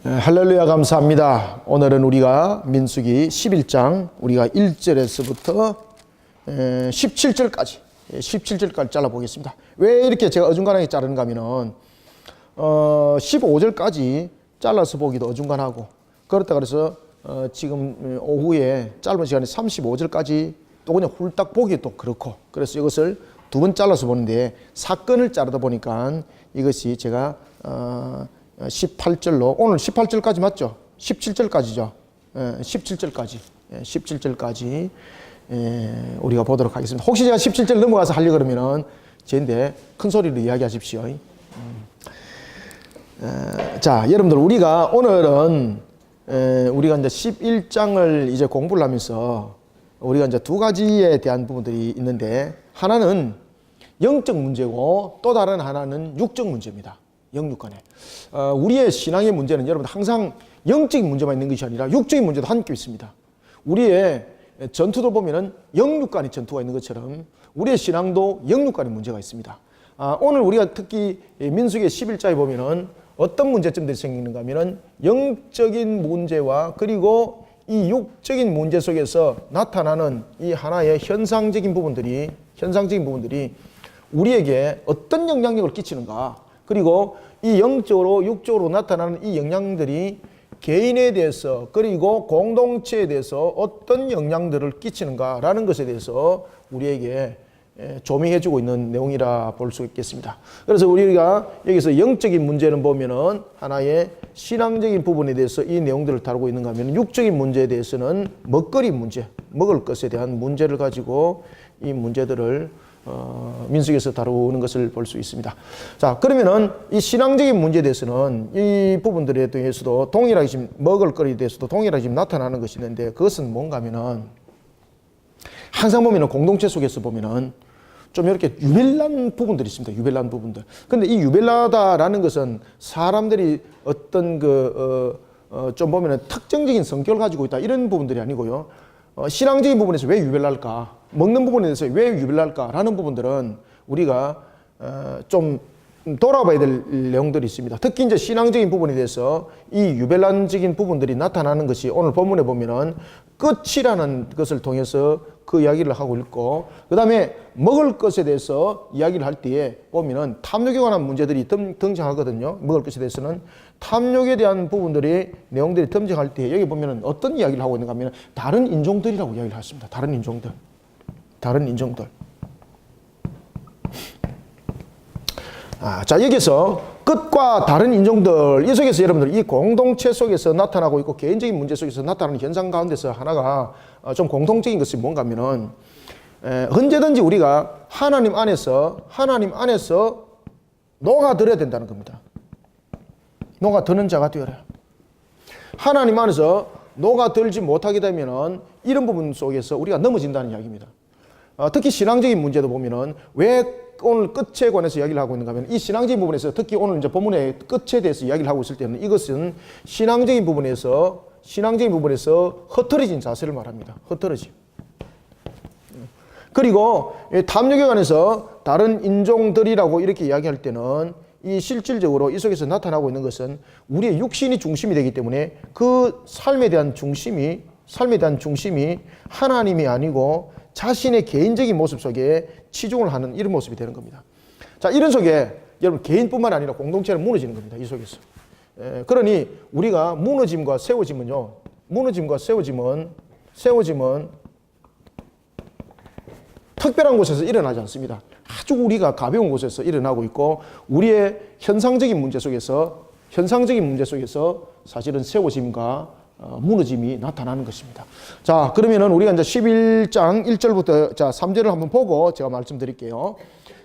할렐루야 감사합니다. 오늘은 우리가 민수기 11장 우리가 1절에서부터 17절까지 잘라보겠습니다. 왜 이렇게 제가 어중간하게 자르는가 하면은 15절까지 잘라서 보기도 어중간하고 그렇다 그래서 지금 오후에 짧은 시간에 35절까지 또 그냥 훌딱 보기도 그렇고 그래서 이것을 두 번 잘라서 보는데 사건을 자르다 보니까 이것이 제가 18절로 오늘 18절까지 맞죠? 17절까지죠. 17절까지 우리가 보도록 하겠습니다. 혹시 제가 17절 넘어가서 하려고 그러면은 제인데 큰 소리로 이야기하십시오. 자, 여러분들 우리가 오늘은 우리가 이제 11장을 이제 공부를 하면서 우리가 이제 두 가지에 대한 부분들이 있는데 하나는 영적 문제고 또 다른 하나는 육적 문제입니다. 영육간에 우리의 신앙의 문제는 여러분 항상 영적인 문제만 있는 것이 아니라 육적인 문제도 함께 있습니다. 우리의 전투도 보면은 영육간의 전투가 있는 것처럼 우리의 신앙도 영육간의 문제가 있습니다. 오늘 우리가 특히 민수기 11장에 보면은 어떤 문제점들이 생기는가 하면은 영적인 문제와 그리고 이 육적인 문제 속에서 나타나는 이 하나의 현상적인 부분들이 우리에게 어떤 영향력을 끼치는가, 그리고 이 영적으로 육적으로 나타나는 이 영향들이 개인에 대해서 그리고 공동체에 대해서 어떤 영향들을 끼치는가라는 것에 대해서 우리에게 조명해주고 있는 내용이라 볼 수 있겠습니다. 그래서 우리가 여기서 영적인 문제는 보면은 하나의 신앙적인 부분에 대해서 이 내용들을 다루고 있는가 하면 육적인 문제에 대해서는 먹거리 문제, 먹을 것에 대한 문제를 가지고 이 문제들을 민수기에서 다루는 것을 볼 수 있습니다. 자, 그러면은 이 신앙적인 문제에 대해서는 이 부분들에 대해서도 동일하게 지금 먹을 거리에 대해서도 동일하게 지금 나타나는 것이 있는데 그것은 뭔가 하면은 항상 보면은 공동체 속에서 보면은 좀 이렇게 유별난 부분들이 있습니다. 유별난 부분들. 근데 이 유별나다라는 것은 사람들이 어떤 좀 보면은 특정적인 성격을 가지고 있다 이런 부분들이 아니고요. 신앙적인 부분에서 왜 유별날까? 먹는 부분에 대해서 왜 유별날까라는 부분들은 우리가 좀 돌아봐야 될 내용들이 있습니다. 특히 이제 신앙적인 부분에 대해서 이 유별난적인 부분들이 나타나는 것이 오늘 본문에 보면은 끝이라는 것을 통해서 그 이야기를 하고 있고, 그 다음에 먹을 것에 대해서 이야기를 할 때에 보면은 탐욕에 관한 문제들이 등장하거든요. 먹을 것에 대해서는 탐욕에 대한 부분들이 내용들이 등장할 때 여기 보면은 어떤 이야기를 하고 있는가 하면 다른 인종들이라고 이야기를 하십니다. 다른 인종들. 자, 여기서 끝과 다른 인종들, 이 속에서 여러분들 이 공동체 속에서 나타나고 있고 개인적인 문제 속에서 나타나는 현상 가운데서 하나가 좀 공통적인 것이 뭔가 하면은 언제든지 우리가 하나님 안에서 녹아들어야 된다는 겁니다. 녹아드는 자가 되어라. 하나님 안에서 녹아들지 못하게 되면은 이런 부분 속에서 우리가 넘어진다는 이야기입니다. 특히 신앙적인 문제도 보면은 왜 오늘 끝에 관해서 이야기를 하고 있는가 하면 이 신앙적인 부분에서 특히 오늘 이제 본문의 끝에 대해서 이야기를 하고 있을 때는 이것은 신앙적인 부분에서 흐트러진 자세를 말합니다. 흐트러짐. 그리고 탐욕에 관해서 다른 인종들이라고 이렇게 이야기할 때는 이 실질적으로 이 속에서 나타나고 있는 것은 우리의 육신이 중심이 되기 때문에 그 삶에 대한 중심이 하나님이 아니고 자신의 개인적인 모습 속에 치중을 하는 이런 모습이 되는 겁니다. 자, 이런 속에 여러분 개인뿐만 아니라 공동체는 무너지는 겁니다. 이 속에서. 그러니 우리가 무너짐과 세워짐은 특별한 곳에서 일어나지 않습니다. 아주 우리가 가벼운 곳에서 일어나고 있고 우리의 현상적인 문제 속에서 사실은 세워짐과 무너짐이 나타나는 것입니다. 자, 그러면은 우리가 이제 11장 1절부터 3절을 한번 보고 제가 말씀드릴게요.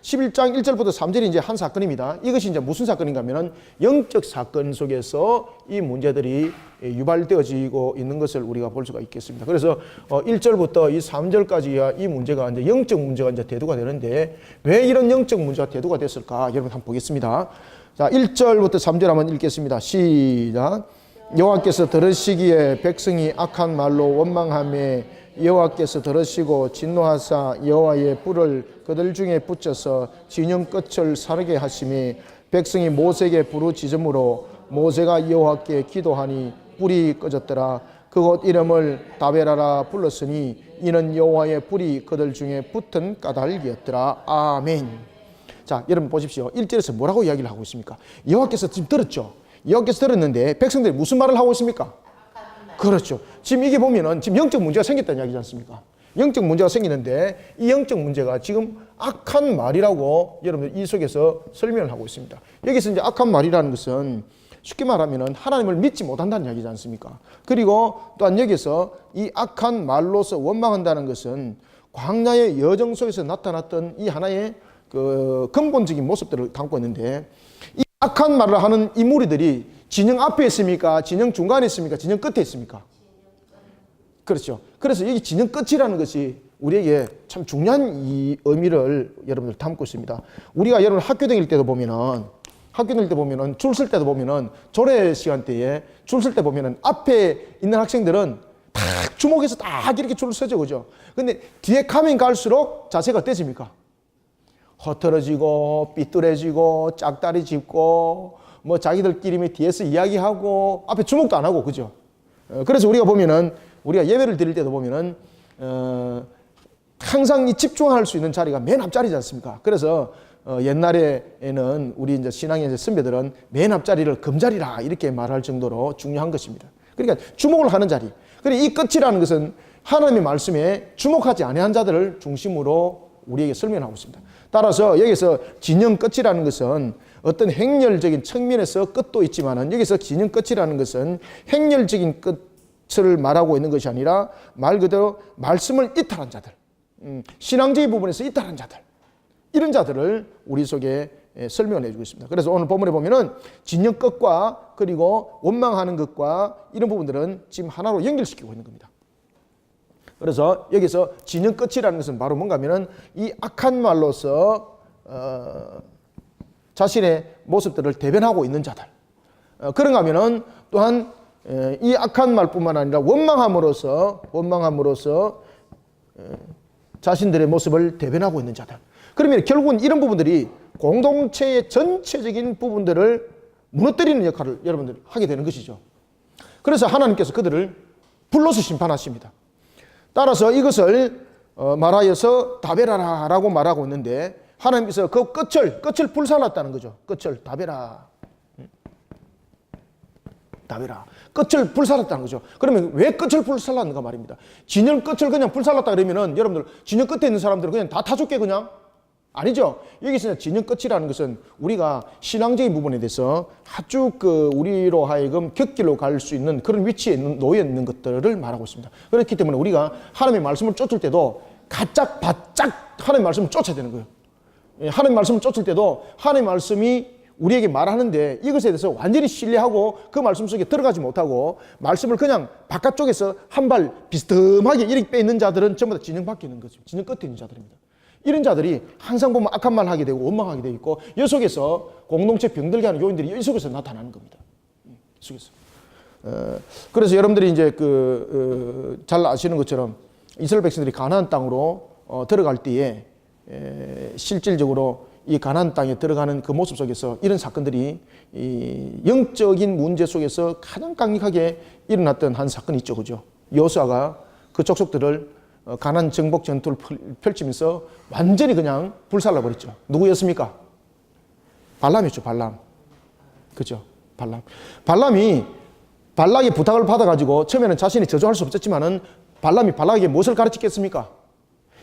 11장 1절부터 3절이 이제 한 사건입니다. 이것이 이제 무슨 사건인가 하면은 영적 사건 속에서 이 문제들이 유발되어지고 있는 것을 우리가 볼 수가 있겠습니다. 그래서 1절부터 이 3절까지야 이 문제가 이제 영적 문제가 이제 대두가 되는데 왜 이런 영적 문제가 대두가 됐을까? 여러분 한번 보겠습니다. 자, 1절부터 3절 한번 읽겠습니다. 시작. 여호와께서 들으시기에 백성이 악한 말로 원망하며 여호와께서 들으시고 진노하사 여호와의 불을 그들 중에 붙여서 진영 끝을 사르게 하시며 백성이 모세에게 부르짖음으로 모세가 여호와께 기도하니 불이 꺼졌더라. 그곳 이름을 다베라라 불렀으니 이는 여호와의 불이 그들 중에 붙은 까닭이었더라. 아멘. 자, 여러분 보십시오. 1절에서 뭐라고 이야기를 하고 있습니까? 여호와께서 지금 들었죠. 여호와께서 들었는데 백성들이 무슨 말을 하고 있습니까? 그렇죠. 지금 이게 보면은 지금 영적 문제가 생겼다는 이야기지 않습니까? 영적 문제가 생기는데 이 영적 문제가 지금 악한 말이라고 여러분들 이 속에서 설명을 하고 있습니다. 여기서 이제 악한 말이라는 것은 쉽게 말하면은 하나님을 믿지 못한다는 이야기지 않습니까? 그리고 또한 여기서 이 악한 말로서 원망한다는 것은 광야의 여정 속에서 나타났던 이 하나의 그 근본적인 모습들을 담고 있는데 이 악한 말을 하는 이 무리들이 진영 앞에 있습니까? 진영 중간에 있습니까? 진영 끝에 있습니까? 그렇죠. 그래서 여기 진영 끝이라는 것이 우리에게 참 중요한 이 의미를 여러분들 담고 있습니다. 우리가 여러분 학교 다닐 때도 보면은 줄 설 때도 보면은 조례 시간대에 줄 설 때 보면은 앞에 있는 학생들은 딱 주목해서 딱 이렇게 줄을 서죠. 그죠? 근데 뒤에 가면 갈수록 자세가 어때집니까? 허털어지고 삐뚤어지고 짝다리 짚고 뭐 자기들끼리 뒤에서 이야기하고 앞에 주목도 안 하고 그죠? 그래서 우리가 보면은 우리가 예배를 드릴 때도 보면은 항상 이 집중할 수 있는 자리가 맨 앞자리지 않습니까? 그래서 옛날에는 우리 이제 신앙의 이제 선배들은 맨 앞자리를 금자리라 이렇게 말할 정도로 중요한 것입니다. 그러니까 주목을 하는 자리. 그리고 이 끝이라는 것은 하나님의 말씀에 주목하지 아니한 자들을 중심으로 우리에게 설명하고 있습니다. 따라서 여기서 진영 끝이라는 것은 어떤 행렬적인 측면에서 끝도 있지만은 여기서 진영 끝이라는 것은 행렬적인 끝을 말하고 있는 것이 아니라 말 그대로 말씀을 이탈한 자들, 신앙적인 부분에서 이탈한 자들, 이런 자들을 우리 속에 설명을 해주고 있습니다. 그래서 오늘 본문에 보면은 진영 끝과 그리고 원망하는 것과 이런 부분들은 지금 하나로 연결시키고 있는 겁니다. 그래서 여기서 진영 끝이라는 것은 바로 뭔가 하면은 이 악한 말로서 자신의 모습들을 대변하고 있는 자들. 그런가 하면은 또한 이 악한 말뿐만 아니라 원망함으로써 자신들의 모습을 대변하고 있는 자들. 그러면 결국은 이런 부분들이 공동체의 전체적인 부분들을 무너뜨리는 역할을 여러분들이 하게 되는 것이죠. 그래서 하나님께서 그들을 불러서 심판하십니다. 따라서 이것을 말하여서 다베라라고 말하고 있는데 하나님께서 그 끝을 불살랐다는 거죠. 끝을 다베라. 끝을 불살랐다는 거죠. 그러면 왜 끝을 불살랐는가 말입니다. 진영 끝을 그냥 불살랐다 그러면은 여러분들 진영 끝에 있는 사람들은 그냥 다 죽게 그냥? 아니죠. 여기서 진영 끝이라는 것은 우리가 신앙적인 부분에 대해서 아주 우리로 하여금 곁길로 갈 수 있는 그런 위치에 놓여 있는 것들을 말하고 있습니다. 그렇기 때문에 우리가 하나님의 말씀을 쫓을 때도 바짝 하나님의 말씀을 쫓아야 되는 거예요. 하나님의 말씀을 쫓을 때도 하나님의 말씀이 우리에게 말하는데 이것에 대해서 완전히 신뢰하고 그 말씀 속에 들어가지 못하고 말씀을 그냥 바깥쪽에서 한 발 비스듬하게 이렇게 빼있는 자들은 전부 다 진영 밖에 있는 거죠. 진영 끝에 있는 자들입니다. 이런 자들이 항상 보면 악한 말 하게 되고 원망하게 되어 있고 이 속에서 공동체 병들게 하는 요인들이 이 속에서 나타나는 겁니다. 이 속에서. 그래서 여러분들이 이제 잘 아시는 것처럼 이스라엘 백성들이 가나안 땅으로 들어갈 때에 실질적으로 이 가나안 땅에 들어가는 그 모습 속에서 이런 사건들이 이 영적인 문제 속에서 가장 강력하게 일어났던 한 사건이 있죠. 그죠? 여호수아가 그 족속들을 가나안 정복 전투를 펼치면서 완전히 그냥 불살라 버렸죠. 누구였습니까? 발람이었죠. 발람. 그죠? 발람이 발락의 부탁을 받아가지고 처음에는 자신이 저주할 수 없었지만은 발람이 발락에게 무엇을 가르쳤겠습니까?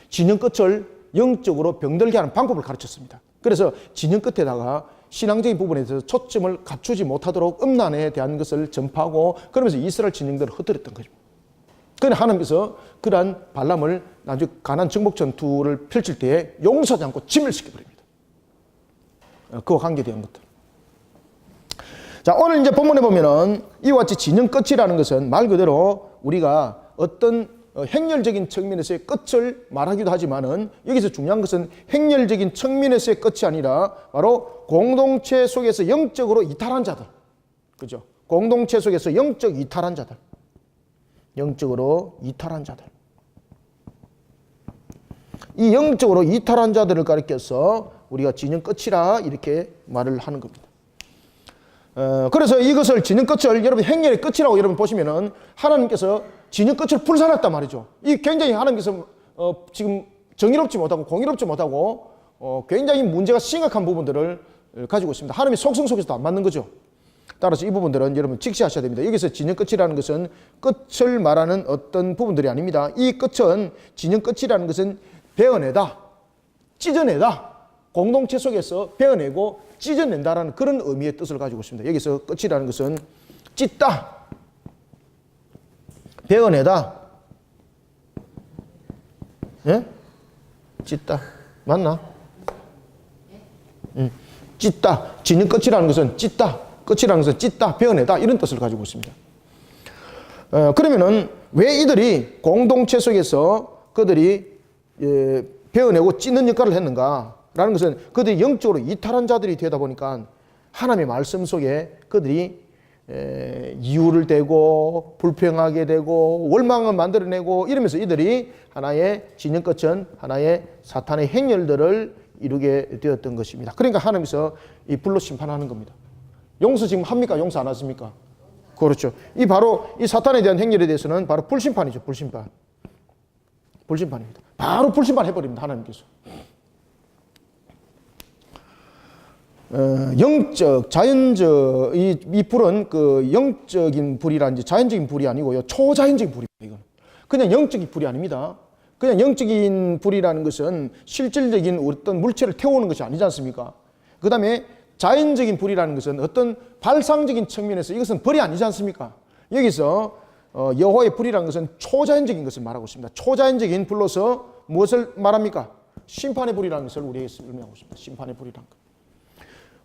진영 끝을 영적으로 병들게 하는 방법을 가르쳤습니다. 그래서 진영 끝에다가 신앙적인 부분에 대해서 초점을 갖추지 못하도록 음란에 대한 것을 전파하고 그러면서 이스라엘 진영들을 흩어렸던 거죠. 그런데 하나님께서 그러한 발람을 나중에 가나안 정복 전투를 펼칠 때에 용서하지 않고 진멸시켜버립니다. 그와 관계된 것들. 자, 오늘 이제 본문에 보면은 이와 같이 진영 끝이라는 것은 말 그대로 우리가 어떤 행렬적인 측면에서의 끝을 말하기도 하지만은 여기서 중요한 것은 행렬적인 측면에서의 끝이 아니라 바로 공동체 속에서 영적으로 이탈한 자들. 그죠? 공동체 속에서 영적 이탈한 자들. 영적으로 이탈한 자들. 이 영적으로 이탈한 자들을 가리켜서 우리가 진영 끝이라 이렇게 말을 하는 겁니다. 그래서 이것을 진영 끝을 여러분 행렬의 끝이라고 여러분 보시면은 하나님께서 진영 끝을 불살랐단 말이죠. 이 굉장히 하나님께서 지금 정의롭지 못하고 공의롭지 못하고 굉장히 문제가 심각한 부분들을 가지고 있습니다. 하나님의 속성 속에서도 안 맞는 거죠. 따라서 이 부분들은 여러분 직시하셔야 됩니다. 여기서 진영 끝이라는 것은 끝을 말하는 어떤 부분들이 아닙니다. 이 끝은 진영 끝이라는 것은 베어내다, 찢어내다, 공동체 속에서 베어내고 찢어낸다라는 그런 의미의 뜻을 가지고 있습니다. 여기서 끝이라는 것은 찢다, 베어내다, 예? 찢다 맞나? 찢다. 진영 끝이라는 것은 찢다. 끝이라는 것은 찢다, 베어내다 이런 뜻을 가지고 있습니다. 그러면은 왜 이들이 공동체 속에서 그들이 베어내고 찢는 역할을 했는가라는 것은 그들이 영적으로 이탈한 자들이 되다 보니까 하나님의 말씀 속에 그들이 이유를 대고 불평하게 되고 원망을 만들어내고 이러면서 이들이 하나의 진영 끝은 하나의 사탄의 행렬들을 이루게 되었던 것입니다. 그러니까 하나님께서 이 불로 심판하는 겁니다. 용서 지금 합니까? 용서 안 하십니까? 그렇죠. 이 바로 이 사탄에 대한 행렬에 대해서는 바로 불심판이죠. 불심판. 불심판입니다. 바로 불심판 해버립니다. 하나님께서. 영적, 자연적, 이 불은 그 영적인 불이라든지 자연적인 불이 아니고요. 초자연적인 불입니다. 이건. 그냥 영적인 불이 아닙니다. 그냥 영적인 불이라는 것은 실질적인 어떤 물체를 태우는 것이 아니지 않습니까? 그 다음에 자연적인 불이라는 것은 어떤 발상적인 측면에서 이것은 불이 아니지 않습니까? 여기서 여호와의 불이라는 것은 초자연적인 것을 말하고 있습니다. 초자연적인 불로서 무엇을 말합니까? 심판의 불이라는 것을 우리에게 설명하고 있습니다. 심판의 불이라는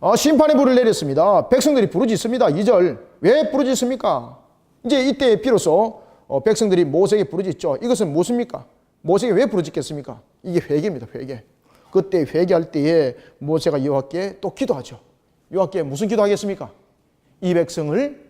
것. 심판의 불을 내렸습니다. 백성들이 부르짖습니다. 2절. 왜 부르짖습니까? 이제 이때 비로소 백성들이 모세에게 부르짖죠. 이것은 무엇입니까? 모세에게 왜 부르짖겠습니까? 이게 회개입니다. 회개. 그때 회개할 때에 모세가 여호와께 또 기도하죠. 여호와께 무슨 기도하겠습니까? 이 백성을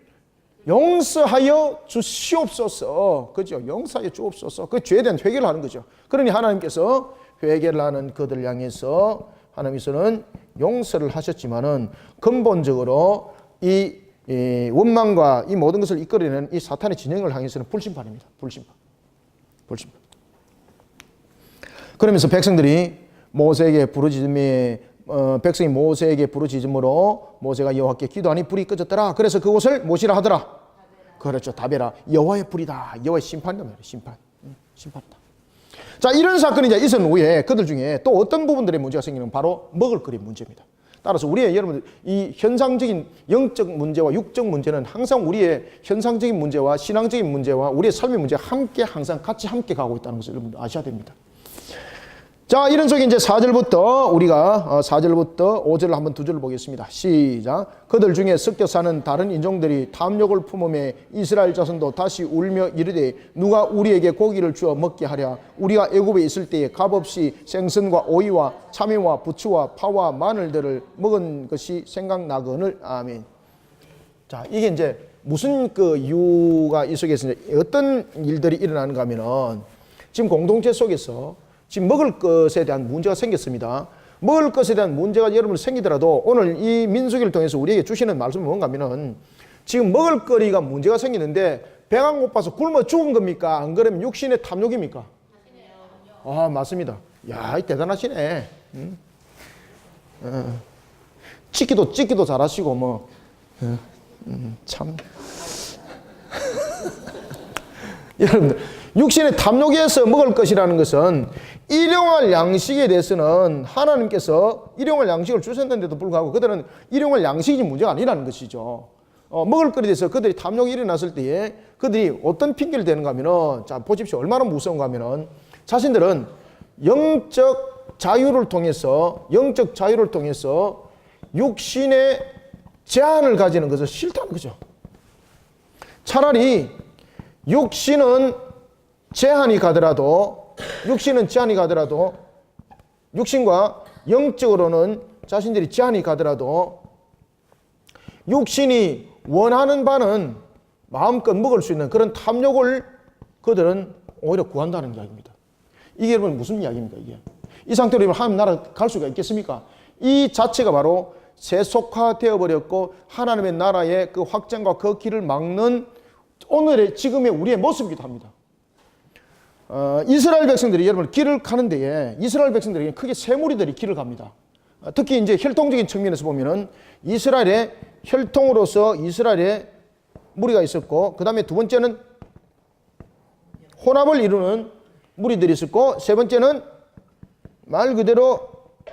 용서하여 주시옵소서. 그죠? 용서하여 주옵소서. 그 죄에 대한 회개를 하는 거죠. 그러니 하나님께서 회개를 하는 그들을 향해서 하나님께서는 용서를 하셨지만은 근본적으로 이 원망과 이 모든 것을 이끌어내는 이 사탄의 진영을 향해서는 불심판입니다. 불심판. 그러면서 백성들이 모세에게 부르짖음에 백성이 모세에게 부르짖음으로 모세가 여호와께 기도하니 불이 꺼졌더라. 그래서 그곳을 무엇이라 하더라? 그렇죠. 다베라. 여호와의 불이다. 여호와의 심판이다. 심판이다. 자, 이런 사건이 이제 있은 후에 그들 중에 또 어떤 부분들의 문제가 생기는 바로 먹을거리 문제입니다. 따라서 우리의 여러분들 이 현상적인 영적 문제와 육적 문제는 항상 우리의 현상적인 문제와 신앙적인 문제와 우리의 삶의 문제가 항상 같이 함께 가고 있다는 것을 여러분들 아셔야 됩니다. 자, 이런 속에 이제 4절부터 우리가 4절부터 5절을 한번 두 절을 보겠습니다. 시작. 그들 중에 섞여 사는 다른 인종들이 탐욕을 품음에 이스라엘 자손도 다시 울며 이르되 누가 우리에게 고기를 주어 먹게 하랴. 우리가 애굽에 있을 때에 값없이 생선과 오이와 참외와 부추와 파와 마늘들을 먹은 것이 생각나거늘. 아멘. 자, 이게 이제 무슨 그 이유가 이 속에서 이제 어떤 일들이 일어나는가 하면은 지금 공동체 속에서 지금 먹을 것에 대한 문제가 생겼습니다. 먹을 것에 대한 문제가 여러분 생기더라도 오늘 이 민수기를 통해서 우리에게 주시는 말씀은 뭔가 하면은 지금 먹을 거리가 문제가 생기는데 배가 고파서 굶어 죽은 겁니까? 안 그러면 육신의 탐욕입니까? 아, 맞습니다. 야, 대단하시네. 찢기도 잘하시고 뭐 참. 여러분들 육신의 탐욕에서 먹을 것이라는 것은 일용할 양식에 대해서는 하나님께서 일용할 양식을 주셨는데도 불구하고 그들은 일용할 양식이 문제가 아니라는 것이죠. 먹을 것에 대해서 그들이 탐욕이 일어났을 때에 그들이 어떤 핑계를 대는가 하면은 자, 보십시오. 얼마나 무서운가 하면은 자신들은 영적 자유를 통해서 육신의 제한을 가지는 것을 싫다는 거죠. 차라리 육신은 제한이 가더라도 육신과 영적으로는 자신들이 제한이 가더라도 육신이 원하는 바는 마음껏 먹을 수 있는 그런 탐욕을 그들은 오히려 구한다는 이야기입니다. 이게 여러분 무슨 이야기입니까? 이게 이 상태로 하나님 나라 갈 수가 있겠습니까? 이 자체가 바로 세속화되어 버렸고 하나님의 나라의 그 확장과 그 길을 막는 오늘의 지금의 우리의 모습이기도 합니다. 이스라엘 백성들이 여러분 길을 가는 데에 이스라엘 백성들에게 크게 세 무리들이 길을 갑니다. 특히 이제 혈통적인 측면에서 보면은 이스라엘의 혈통으로서 이스라엘의 무리가 있었고, 그 다음에 두 번째는 혼합을 이루는 무리들이 있었고, 세 번째는 말 그대로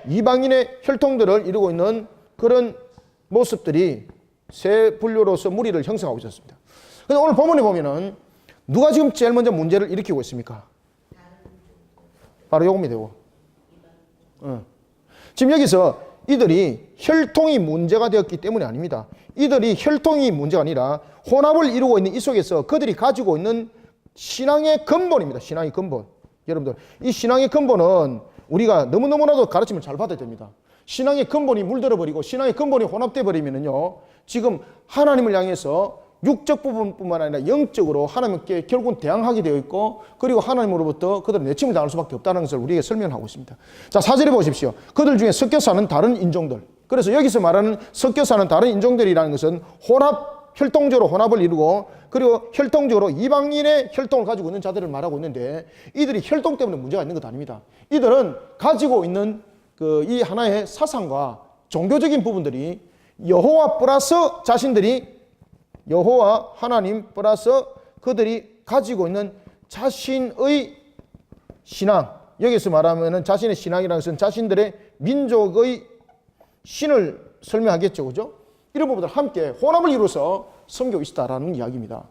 이방인의 혈통들을 이루고 있는 그런 모습들이 세 분류로서 무리를 형성하고 있었습니다. 그런데 오늘 본문에 보면은 누가 지금 제일 먼저 문제를 일으키고 있습니까? 바로 요겁니다. 지금 여기서 이들이 혈통이 문제가 되었기 때문이 아닙니다. 이들이 혈통이 문제가 아니라 혼합을 이루고 있는 이 속에서 그들이 가지고 있는 신앙의 근본입니다. 신앙의 근본. 여러분들, 이 신앙의 근본은 우리가 너무너무나도 가르침을 잘 받아야 됩니다. 신앙의 근본이 물들어버리고 신앙의 근본이 혼합돼 버리면요, 지금 하나님을 향해서 육적 부분뿐만 아니라 영적으로 하나님께 결국은 대항하게 되어 있고, 그리고 하나님으로부터 그들은 내침을 당할 수밖에 없다는 것을 우리에게 설명하고 있습니다. 자, 4절에 보십시오. 그들 중에 섞여 사는 다른 인종들. 그래서 여기서 말하는 섞여 사는 다른 인종들이라는 것은 혈통적으로 혼합을 이루고, 그리고 혈통적으로 이방인의 혈통을 가지고 있는 자들을 말하고 있는데, 이들이 혈통 때문에 문제가 있는 것도 아닙니다. 이들은 가지고 있는 이 하나의 사상과 종교적인 부분들이 여호와 플러스 자신들이 여호와 하나님 플러스 그들이 가지고 있는 자신의 신앙, 여기서 말하면 자신의 신앙이라는 것은 자신들의 민족의 신을 설명하겠죠, 그죠? 이런 부분들 함께 혼합을 이루어서 섬기고 있다라는 이야기입니다.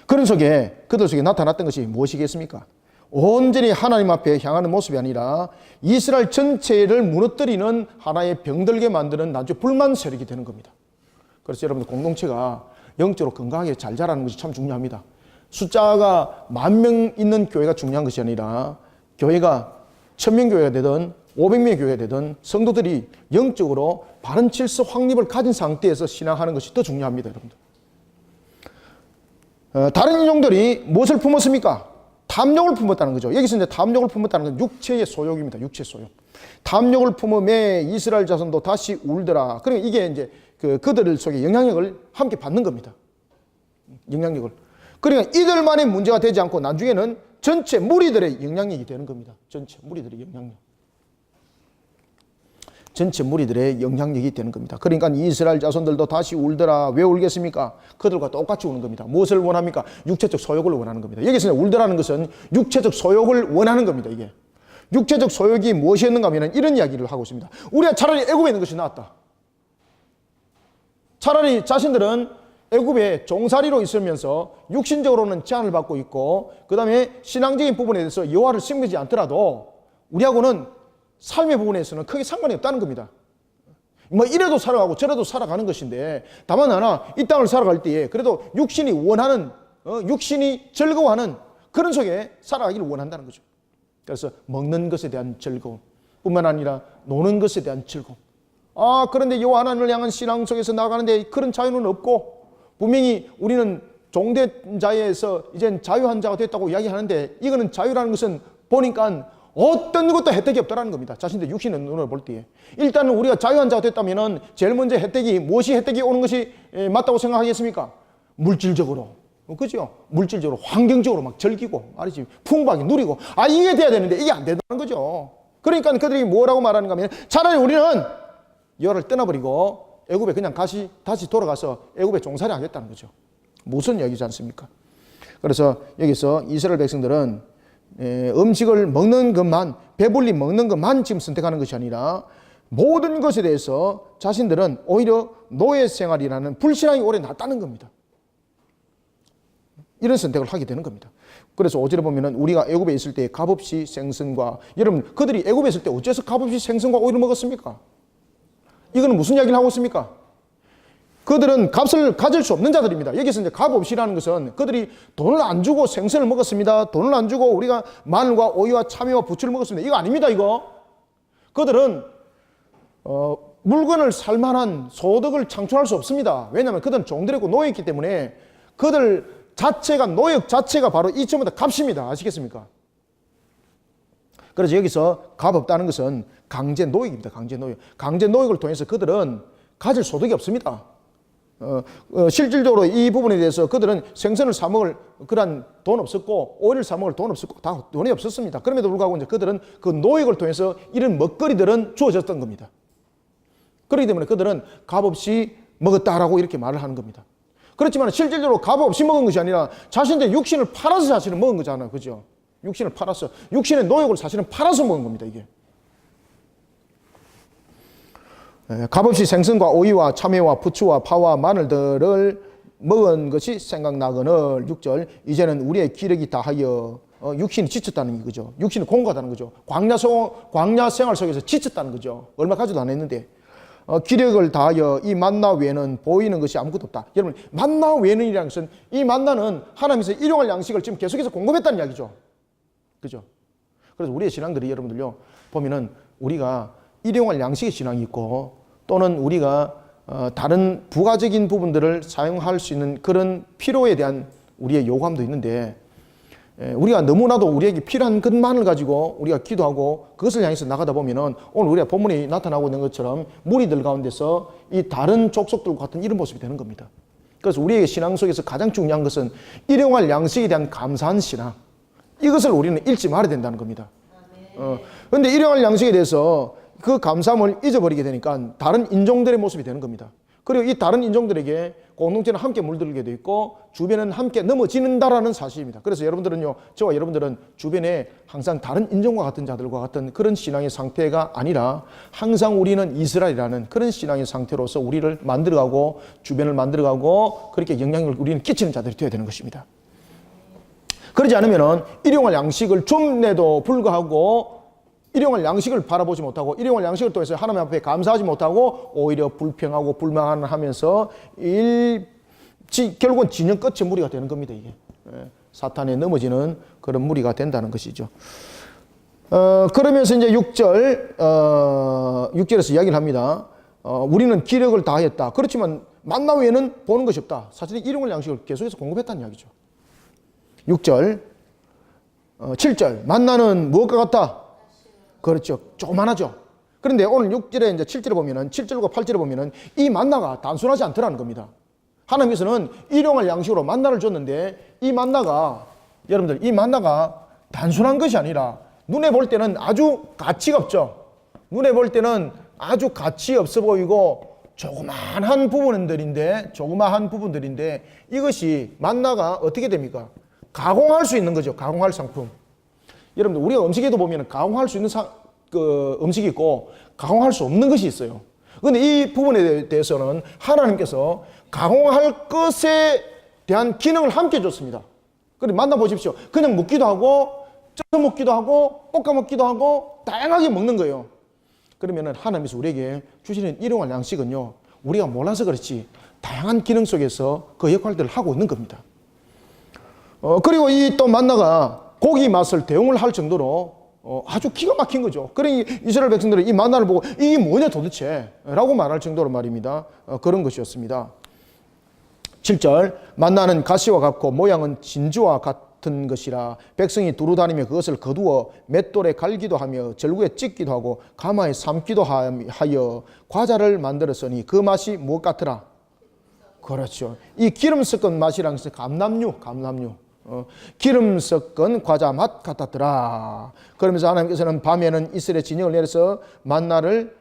그런 속에 그들 속에 나타났던 것이 무엇이겠습니까? 온전히 하나님 앞에 향하는 모습이 아니라 이스라엘 전체를 무너뜨리는 하나의 병들게 만드는 나중에 불만 세력이 되는 겁니다. 그래서 여러분들, 공동체가 영적으로 건강하게 잘 자라는 것이 참 중요합니다. 숫자가 10,000명 있는 교회가 중요한 것이 아니라 교회가 1000명 교회가 되든 500명의 교회가 되든 성도들이 영적으로 바른 질서 확립을 가진 상태에서 신앙하는 것이 더 중요합니다. 여러분들, 다른 인종들이 무엇을 품었습니까? 탐욕을 품었다는 거죠. 여기서 이제 탐욕을 품었다는 건 육체의 소욕입니다. 육체 소욕. 탐욕을 품음에 이스라엘 자손도 다시 울더라. 그러니까 이게 이제 그들 속에 영향력을 함께 받는 겁니다. 영향력을. 그러니까 이들만의 문제가 되지 않고 나중에는 전체 무리들의 영향력이 되는 겁니다. 전체 무리들의 영향력. 전체 무리들의 영향력이 되는 겁니다. 그러니까 이스라엘 자손들도 다시 울더라. 왜 울겠습니까? 그들과 똑같이 우는 겁니다. 무엇을 원합니까? 육체적 소욕을 원하는 겁니다. 여기서 울더라는 것은 육체적 소욕을 원하는 겁니다. 이게 육체적 소욕이 무엇이었는가 하면 이런 이야기를 하고 있습니다. 우리가 차라리 애굽에 있는 것이 낫다. 차라리 자신들은 애굽에 종살이로 있으면서 육신적으로는 제한을 받고 있고, 그 다음에 신앙적인 부분에 대해서 여호와를 섬기지 않더라도 우리하고는 삶의 부분에서는 크게 상관이 없다는 겁니다. 뭐 이래도 살아가고 저래도 살아가는 것인데, 다만 하나 이 땅을 살아갈 때에 그래도 육신이 원하는, 육신이 즐거워하는 그런 속에 살아가기를 원한다는 거죠. 그래서 먹는 것에 대한 즐거움 뿐만 아니라 노는 것에 대한 즐거움. 그런데 여호와 하나님을 향한 신앙 속에서 나가는데 그런 자유는 없고, 분명히 우리는 종된 자에서 이젠 자유한 자가 됐다고 이야기하는데, 이거는 자유라는 것은 보니까 어떤 것도 혜택이 없다는 겁니다. 자신들 육신의 눈으로 볼 때에. 일단은 우리가 자유한 자가 됐다면 제일 먼저 혜택이, 무엇이 혜택이 오는 것이 맞다고 생각하겠습니까? 물질적으로. 그죠? 물질적으로, 환경적으로 막 즐기고, 말이지, 풍부하게 누리고, 이게 돼야 되는데 이게 안 된다는 거죠. 그러니까 그들이 뭐라고 말하는가 하면, 차라리 우리는 여호와를 떠나버리고 애굽에 그냥 다시 돌아가서 애굽에 종살이 하겠다는 거죠. 무슨 얘기지 않습니까? 그래서 여기서 이스라엘 백성들은 음식을 먹는 것만, 배불리 먹는 것만 지금 선택하는 것이 아니라 모든 것에 대해서 자신들은 오히려 노예 생활이라는 불신앙이 오래 낫다는 겁니다. 이런 선택을 하게 되는 겁니다. 그래서 5절에 보면은 우리가 애굽에 있을 때 값없이 생선과, 여러분 그들이 애굽에 있을 때 어째서 값없이 생선과 오이를 먹었습니까? 이거는 무슨 이야기를 하고 있습니까? 그들은 값을 가질 수 없는 자들입니다. 여기서 이제 값없이라는 것은 그들이 돈을 안 주고 생선을 먹었습니다. 돈을 안 주고 우리가 마늘과 오이와 참외와 부추를 먹었습니다. 이거 아닙니다, 이거. 그들은 물건을 살 만한 소득을 창출할 수 없습니다. 왜냐하면 그들은 종들이고 노예였기 때문에 그들 자체가, 노역 자체가 바로 이점보다 값입니다. 아시겠습니까? 그래서 여기서 값 없다는 것은 강제 노역입니다. 강제 노역. 강제 노역을 통해서 그들은 가질 소득이 없습니다. 실질적으로 이 부분에 대해서 그들은 생선을 사 먹을 그런 돈 없었고 오이를 사 먹을 돈 없었고 다 돈이 없었습니다. 그럼에도 불구하고 이제 그들은 그 노역을 통해서 이런 먹거리들은 주어졌던 겁니다. 그렇기 때문에 그들은 값없이 먹었다라고 이렇게 말을 하는 겁니다. 그렇지만 실질적으로 값없이 먹은 것이 아니라 자신들의 육신을 팔아서 사실은 먹은 거잖아요. 그죠? 육신을 팔아서, 육신의 노역을 사실은 팔아서 먹은 겁니다, 이게. 값없이 생선과 오이와 참외와 부추와 파와 마늘들을 먹은 것이 생각나거늘 6절 이제는 우리의 기력이 다하여 육신이 지쳤다는 거죠. 육신이 공고하다는 거죠. 광야 생활 속에서 지쳤다는 거죠. 얼마 가지도 안 했는데 기력을 다하여 이 만나 외에는 보이는 것이 아무것도 없다. 여러분 만나 외에는이라는 것은 이 만나는 하나님께서 일용할 양식을 지금 계속해서 공급했다는 이야기죠. 그죠? 그래서 우리의 신앙들이 여러분들요 보면은 우리가 일용할 양식의 신앙이 있고 또는 우리가 다른 부가적인 부분들을 사용할 수 있는 그런 필요에 대한 우리의 요구함도 있는데 우리가 너무나도 우리에게 필요한 것만을 가지고 우리가 기도하고 그것을 향해서 나가다 보면은 오늘 우리가 본문에 나타나고 있는 것처럼 무리들 가운데서 이 다른 족속들과 같은 이런 모습이 되는 겁니다. 그래서 우리의 신앙 속에서 가장 중요한 것은 일용할 양식에 대한 감사한 신앙, 이것을 우리는 잃지 말아야 된다는 겁니다. 그런데 일용할 양식에 대해서 그 감사함을 잊어버리게 되니까 다른 인종들의 모습이 되는 겁니다. 그리고 이 다른 인종들에게 공동체는 함께 물들게 돼 있고 주변은 함께 넘어지는다라는 사실입니다. 그래서 여러분들은요, 저와 여러분들은 주변에 항상 다른 인종과 같은 자들과 같은 그런 신앙의 상태가 아니라 항상 우리는 이스라엘이라는 그런 신앙의 상태로서 우리를 만들어가고 주변을 만들어가고 그렇게 영향력을 우리는 끼치는 자들이 되어야 되는 것입니다. 그러지 않으면 일용할 양식을 줌에도 불구하고 일용할 양식을 바라보지 못하고 일용할 양식을 통해서 하나님 앞에 감사하지 못하고 오히려 불평하고 불만하면서 결국은 진영 끝의 무리가 되는 겁니다. 이게 사탄에 넘어지는 그런 무리가 된다는 것이죠. 그러면서 이제 6절에서 이야기를 합니다. 우리는 기력을 다했다. 그렇지만 만나 외에는 보는 것이 없다. 사실 일용할 양식을 계속해서 공급했다는 이야기죠. 6절, 7절 만나는 무엇과 같다? 그렇죠. 조그만하죠. 그런데 오늘 6절에 이제 7절에 보면은 7절과 8절에 보면은 이 만나가 단순하지 않더라는 겁니다. 하나님께서는 일용할 양식으로 만나를 줬는데 이 만나가 여러분들 이 만나가 단순한 것이 아니라 눈에 볼 때는 아주 가치가 없죠. 눈에 볼 때는 아주 가치 없어 보이고 조그마한 부분들인데 이것이 만나가 어떻게 됩니까? 가공할 수 있는 거죠. 가공할 상품. 여러분들 우리가 음식에도 보면 가공할 수 있는 음식이 있고 가공할 수 없는 것이 있어요. 그런데 이 부분에 대해서는 하나님께서 가공할 것에 대한 기능을 함께 줬습니다. 그런데 만나보십시오. 그냥 먹기도 하고 쪄 먹기도 하고 볶아 먹기도 하고 다양하게 먹는 거예요. 그러면 하나님께서 우리에게 주시는 일용할 양식은요, 우리가 몰라서 그렇지 다양한 기능 속에서 그 역할들을 하고 있는 겁니다. 그리고 이 또 만나가 고기 맛을 대용을 할 정도로 아주 기가 막힌 거죠. 그러니 이스라엘 백성들은 이 만나를 보고 이게 뭐냐 도대체 라고 말할 정도로 말입니다. 그런 것이었습니다. 7절 만나는 가시와 같고 모양은 진주와 같은 것이라 백성이 두루 다니며 그것을 거두어 맷돌에 갈기도 하며 절구에 찢기도 하고 가마에 삶기도 하여 과자를 만들었으니 그 맛이 무엇 같으라? 그렇죠. 이 기름 섞은 맛이라는 것은 감람류 기름 섞은 과자 맛 같았더라. 그러면서 하나님께서는 밤에는 이스라엘 진영을 내려서 만나를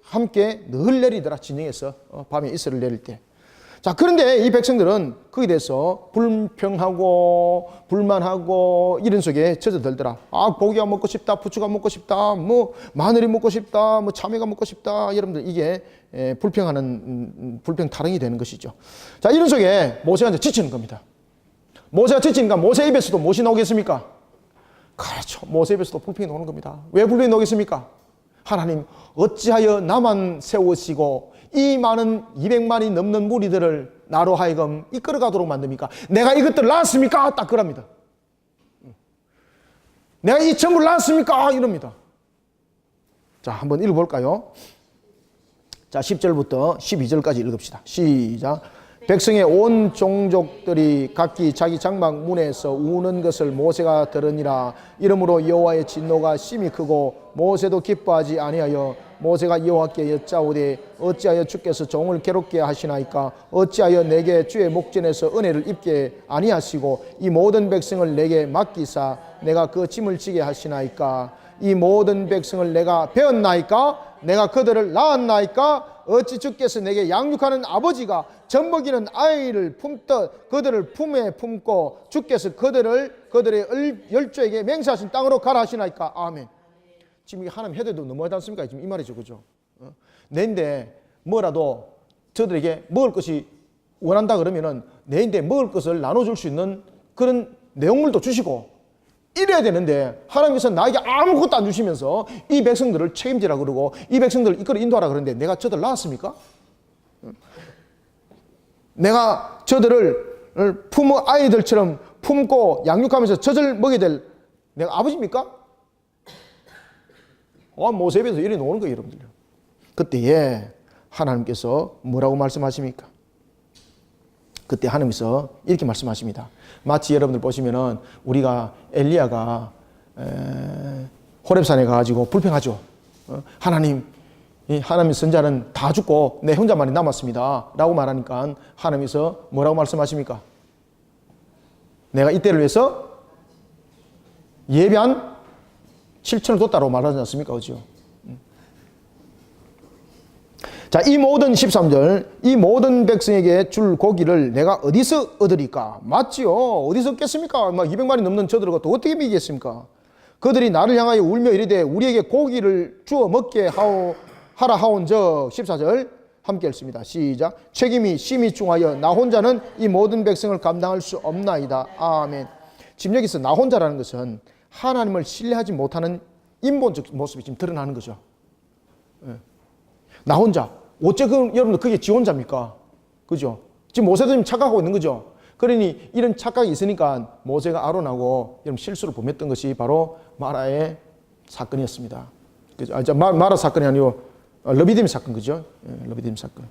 함께 늘 내리더라. 진영에서 밤에 이스라엘 내릴 때. 자, 그런데 이 백성들은 거기에 대해서 불평하고 불만하고 이런 속에 젖어들더라. 아, 고기가 먹고 싶다, 부추가 먹고 싶다, 뭐 마늘이 먹고 싶다, 뭐 참외가 먹고 싶다. 여러분들 이게 불평 타령이 되는 것이죠. 자, 이런 속에 모세가 이제 지치는 겁니다. 모세가 지치니까 모세 입에서도 무엇이 나오겠습니까? 그렇죠. 모세 입에서도 불평이 나오는 겁니다. 왜 불평이 나오겠습니까? 하나님 어찌하여 나만 세우시고 이 많은 200만이 넘는 무리들을 나로 하여금 이끌어가도록 만듭니까? 내가 이것들 낳았습니까? 딱 그럽니다. 내가 이 전부를 낳았습니까? 이럽니다. 자, 한번 읽어볼까요? 자, 10절부터 12절까지 읽읍시다. 시작. 백성의 온 종족들이 각기 자기 장막 문에서 우는 것을 모세가 들으니라. 이러므로 여호와의 진노가 심히 크고 모세도 기뻐하지 아니하여 모세가 여호와께 여짜오되 어찌하여 주께서 종을 괴롭게 하시나이까? 어찌하여 내게 주의 목전에서 은혜를 입게 아니하시고 이 모든 백성을 내게 맡기사 내가 그 짐을 지게 하시나이까? 이 모든 백성을 내가 배웠나이까? 내가 그들을 낳았나이까? 어찌 주께서 내게 양육하는 아버지가 젖먹이는 아이를 품듯 그들을 품에 품고 주께서 그들의 열조에게 맹세하신 땅으로 가라 하시나이까? 아멘. 지금 이게 하나님 해도 너무하지 않습니까? 지금 이 말이죠, 그죠? 내인데 뭐라도 저들에게 먹을 것이 원한다 그러면은 내인데 먹을 것을 나눠줄 수 있는 그런 내용물도 주시고 이래야 되는데 하나님께서 나에게 아무것도 안 주시면서 이 백성들을 책임지라 그러고 이 백성들을 이끌어 인도하라 그러는데 내가 저들 낳았습니까? 내가 저들을 품어 아이들처럼 품고 양육하면서 젖을 먹여야 될 내가 아버지입니까? 모세에서 이래 놓는 거예요, 여러분들. 그때에 하나님께서 뭐라고 말씀하십니까? 그때 하나님께서 이렇게 말씀하십니다. 마치 여러분들 보시면은 우리가 엘리야가 호렙산에 가가지고 불평하죠. 하나님 선자는 다 죽고 내 혼자만이 남았습니다. 라고 말하니까 하나님께서 뭐라고 말씀하십니까? 내가 이때를 위해서 예비한 7천을 뒀다고 말하지 않습니까? 그죠? 자, 이 모든 13절, 이 모든 백성에게 줄 고기를 내가 어디서 얻으리까? 맞지요. 어디서 얻겠습니까? 막 200마리 넘는 저들과 또 어떻게 먹이겠습니까? 그들이 나를 향하여 울며 이르되 우리에게 고기를 주어 먹게 하라 하온즉 14절 함께 읽습니다. 시작. 책임이 심히 중하여 나 혼자는 이 모든 백성을 감당할 수 없나이다. 아멘. 지금 여기서 나 혼자라는 것은 하나님을 신뢰하지 못하는 인본적 모습이 지금 드러나는 거죠. 나 혼자. 어째 여러분들 그게 지 혼자입니까? 그죠? 지금 모세도 지금 착각하고 있는 거죠. 그러니 이런 착각이 있으니까 모세가 아론하고 여러분 실수를 범했던 것이 바로 마라의 사건이었습니다. 그죠? 마라 사건이 아니고 르비딤 사건, 그죠? 르비딤 사건.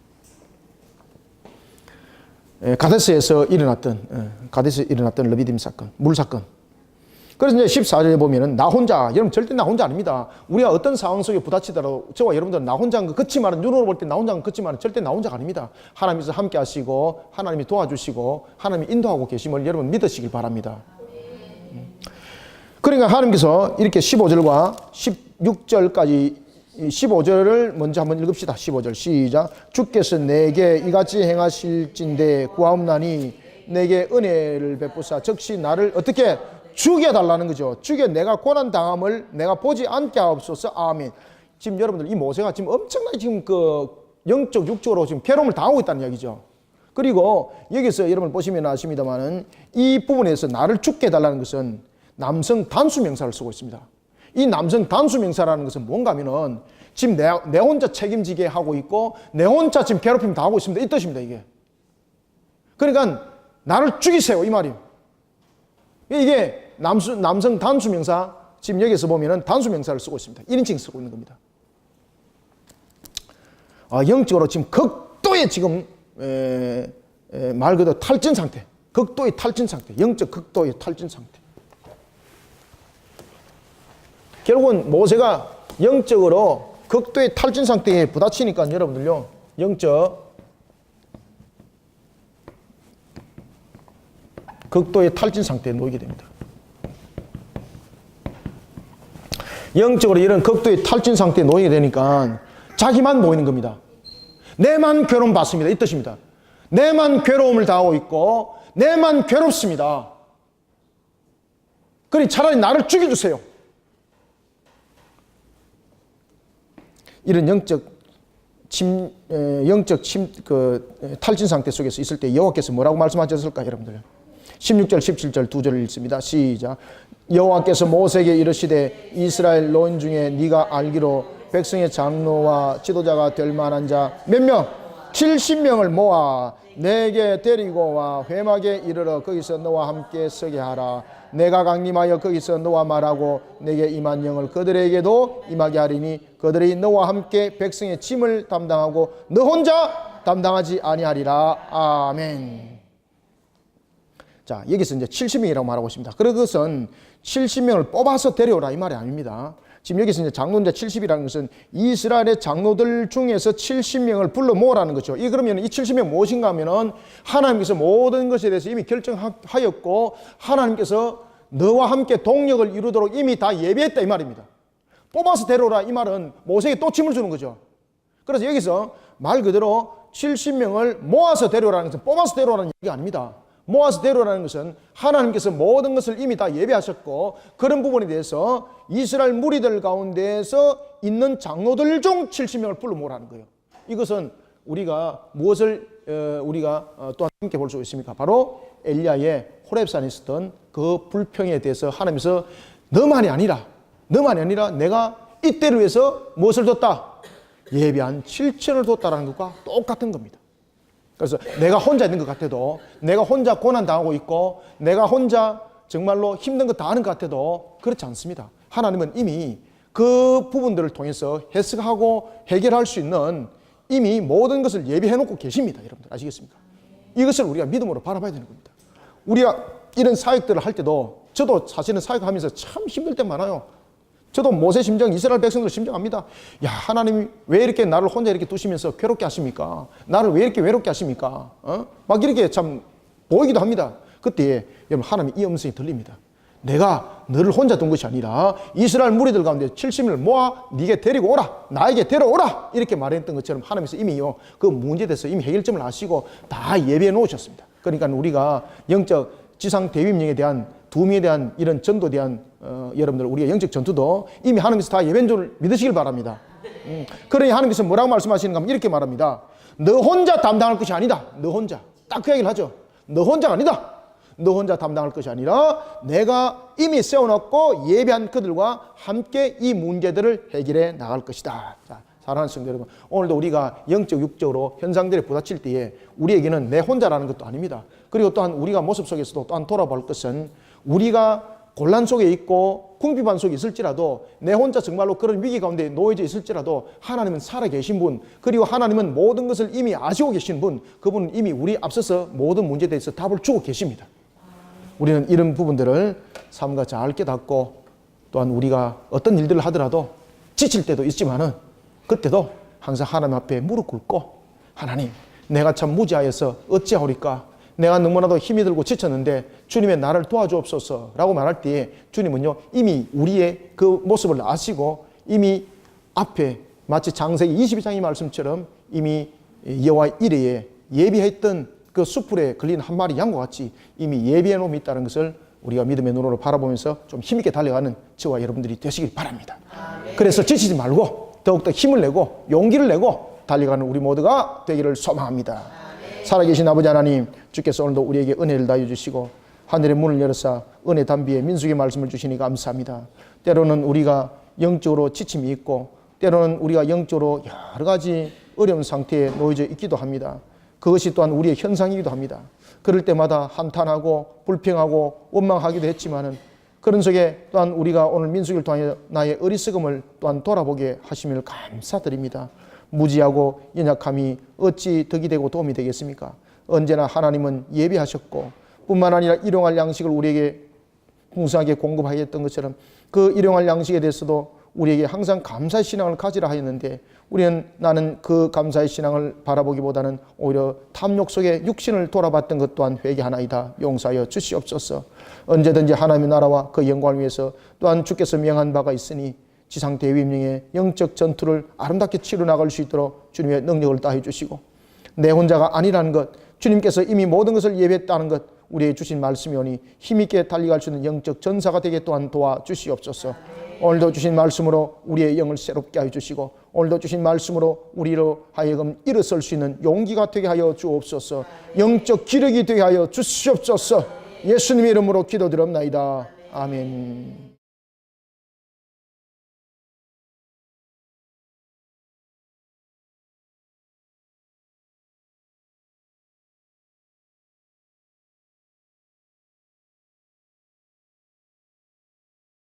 가데스에서 일어났던 르비딤 사건, 물 사건. 그래서 이제 14절에 보면은 나 혼자, 여러분 절대 나 혼자 아닙니다. 우리가 어떤 상황 속에 부딪히더라도 저와 여러분들은 나 혼자인 거 그치만은 눈으로 볼 때 나 혼자인 거 그치만은 절대 나 혼자가 아닙니다. 하나님께서 함께 하시고 하나님이 도와주시고 하나님이 인도하고 계심을 여러분 믿으시길 바랍니다. 그러니까 하나님께서 이렇게 15절과 16절까지 15절을 먼저 한번 읽읍시다. 15절 시작. 주께서 내게 이같이 행하실진대 구하옵나니 내게 은혜를 베푸사 즉시 나를 어떻게 죽여달라는 거죠. 내가 고난당함을 내가 보지 않게 하옵소서. 아멘. 지금 여러분들 이 모세가 지금 엄청나게 지금 영적 육적으로 지금 괴로움을 당하고 있다는 이야기죠. 그리고 여기서 여러분 보시면 아십니다만은 이 부분에서 나를 죽게 해달라는 것은 남성 단수 명사를 쓰고 있습니다. 이 남성 단수 명사라는 것은 뭔가 하면은 지금 내 혼자 책임지게 하고 있고 내 혼자 지금 괴롭힘 당하고 있습니다. 이 뜻입니다, 이게. 그러니까 나를 죽이세요, 이 말이에요. 이게 남성 단수 명사, 지금 여기서 보면은 단수 명사를 쓰고 있습니다. 1인칭 쓰고 있는 겁니다. 영적으로 지금 극도의 지금 말 그대로 탈진 상태, 극도의 탈진 상태, 영적 극도의 탈진 상태. 결국은 모세가 영적으로 극도의 탈진 상태에 부딪히니까 여러분들요, 영적 극도의 탈진 상태에 놓이게 됩니다. 영적으로 이런 극도의 탈진 상태에 놓이게 되니까 자기만 모이는 겁니다. 내만 괴로움 받습니다. 이 뜻입니다. 내만 괴로움을 당하고 있고 내만 괴롭습니다. 그러니 차라리 나를 죽여주세요. 이런 탈진 상태 속에서 있을 때 여호와께서 뭐라고 말씀하셨을까, 여러분들? 16절, 17절 두 절을 읽습니다. 시작. 여호와께서 모세에게 이르시되 이스라엘 노인 중에 네가 알기로 백성의 장로와 지도자가 될 만한 자 몇 명? 70명을 모아 내게 데리고 와 회막에 이르러 거기서 너와 함께 서게 하라. 내가 강림하여 거기서 너와 말하고 내게 임한 영을 그들에게도 임하게 하리니 그들이 너와 함께 백성의 짐을 담당하고 너 혼자 담당하지 아니하리라. 아멘. 자, 여기서 이제 70명이라고 말하고 있습니다. 그것은 70명을 뽑아서 데려오라 이 말이 아닙니다. 지금 여기서 이제 장로인데 70이라는 것은 이스라엘의 장로들 중에서 70명을 불러 모으라는 거죠. 그러면 이 70명 무엇인가 하면은 하나님께서 모든 것에 대해서 이미 결정하였고 하나님께서 너와 함께 동력을 이루도록 이미 다 예비했다 이 말입니다. 뽑아서 데려오라 이 말은 모세에게 또 짐을 주는 거죠. 그래서 여기서 말 그대로 70명을 모아서 데려오라는 것은 뽑아서 데려오라는 얘기가 아닙니다. 모아서 데려오라는 것은 하나님께서 모든 것을 이미 다 예비하셨고 그런 부분에 대해서 이스라엘 무리들 가운데에서 있는 장로들 중 70명을 불러 모으라는 거예요. 이것은 우리가 무엇을 또 함께 볼 수 있습니까? 바로 엘리야의 호렙산에 있었던 그 불평에 대해서 하나님께서 너만이 아니라 내가 이때를 위해서 무엇을 뒀다? 예비한 7천을 뒀다라는 것과 똑같은 겁니다. 그래서 내가 혼자 있는 것 같아도, 내가 혼자 고난당하고 있고 내가 혼자 정말로 힘든 거 다 하는 것 같아도 그렇지 않습니다. 하나님은 이미 그 부분들을 통해서 해석하고 해결할 수 있는 이미 모든 것을 예비해 놓고 계십니다. 여러분들 아시겠습니까? 이것을 우리가 믿음으로 바라봐야 되는 겁니다. 우리가 이런 사역들을 할 때도, 저도 사실은 사역하면서 참 힘들 때 많아요. 저도 모세 심정, 이스라엘 백성들 심정합니다. 야, 하나님이 왜 이렇게 나를 혼자 이렇게 두시면서 괴롭게 하십니까? 나를 왜 이렇게 외롭게 하십니까? 막 이렇게 참 보이기도 합니다. 그때 여러분 하나님 이 음성이 들립니다. 내가 너를 혼자 둔 것이 아니라 이스라엘 무리들 가운데 70명을 모아 네게 데리고 오라, 나에게 데려오라 이렇게 말했던 것처럼 하나님께서 이미요 그 문제에 대해서 이미 해결점을 아시고 다 예비해 놓으셨습니다. 그러니까 우리가 영적 지상 대위명에 대한 두미에 대한 이런 전도에 대한 여러분들 우리의 영적 전투도 이미 하나님께서 다 예배인 줄 믿으시길 바랍니다. 그러니 하나님께서 뭐라고 말씀하시는가 하면 이렇게 말합니다. 너 혼자 담당할 것이 아니다. 너 혼자. 딱 그 얘기를 하죠. 너 혼자가 아니다. 너 혼자 담당할 것이 아니라 내가 이미 세워놓고 예비한 그들과 함께 이 문제들을 해결해 나갈 것이다. 자, 사랑하는 성도 여러분, 오늘도 우리가 영적 육적으로 현상들에 부딪힐 때에 우리에게는 내 혼자라는 것도 아닙니다. 그리고 또한 우리가 모습 속에서도 또한 돌아볼 것은 우리가 곤란 속에 있고 궁핍한 속에 있을지라도 내 혼자 정말로 그런 위기 가운데 놓여져 있을지라도 하나님은 살아계신 분, 그리고 하나님은 모든 것을 이미 아시고 계신 분, 그분은 이미 우리 앞서서 모든 문제에 대해서 답을 주고 계십니다. 우리는 이런 부분들을 삶과 잘 깨닫고 또한 우리가 어떤 일들을 하더라도 지칠 때도 있지만은 그때도 항상 하나님 앞에 무릎 꿇고 하나님 내가 참 무지하여서 어찌하오리까, 내가 너무나도 힘이 들고 지쳤는데 주님의 나를 도와주옵소서 라고 말할 때에 주님은요 이미 우리의 그 모습을 아시고 이미 앞에 마치 창세기 22장의 말씀처럼 이미 여호와의 이레에 예비했던 그 숯불에 걸린 한 마리 양과 같이 이미 예비해 놓음이 있다는 것을 우리가 믿음의 눈으로 바라보면서 좀 힘있게 달려가는 저와 여러분들이 되시길 바랍니다. 그래서 지치지 말고 더욱더 힘을 내고 용기를 내고 달려가는 우리 모두가 되기를 소망합니다. 살아계신 아버지 하나님, 주께서 오늘도 우리에게 은혜를 다해 주시고 하늘의 문을 열어사 은혜 담비에 민수의 말씀을 주시니 감사합니다. 때로는 우리가 영적으로 지침이 있고 때로는 우리가 영적으로 여러 가지 어려운 상태에 놓여져 있기도 합니다. 그것이 또한 우리의 현상이기도 합니다. 그럴 때마다 한탄하고 불평하고 원망하기도 했지만은 그런 속에 또한 우리가 오늘 민수기를 통하여 나의 어리석음을 또한 돌아보게 하심을 감사드립니다. 무지하고 연약함이 어찌 덕이 되고 도움이 되겠습니까? 언제나 하나님은 예비하셨고 뿐만 아니라 일용할 양식을 우리에게 풍성하게 공급하였던 것처럼 그 일용할 양식에 대해서도 우리에게 항상 감사의 신앙을 가지라 하였는데 나는 그 감사의 신앙을 바라보기보다는 오히려 탐욕 속에 육신을 돌아봤던 것 또한 회개하나이다. 용서하여 주시옵소서. 언제든지 하나님의 나라와 그 영광을 위해서 또한 주께서 명한 바가 있으니 지상 대위명의 영적 전투를 아름답게 치러 나갈 수 있도록 주님의 능력을 다해 주시고 내 혼자가 아니라는 것, 주님께서 이미 모든 것을 예배했다는 것, 우리에게 주신 말씀이 오니 힘있게 달려갈 수 있는 영적 전사가 되게 또한 도와주시옵소서. 오늘도 주신 말씀으로 우리의 영을 새롭게 하여 주시고 오늘도 주신 말씀으로 우리로 하여금 일어설 수 있는 용기가 되게 하여 주옵소서. 영적 기력이 되게 하여 주시옵소서. 예수님의 이름으로 기도드립나이다. 아멘.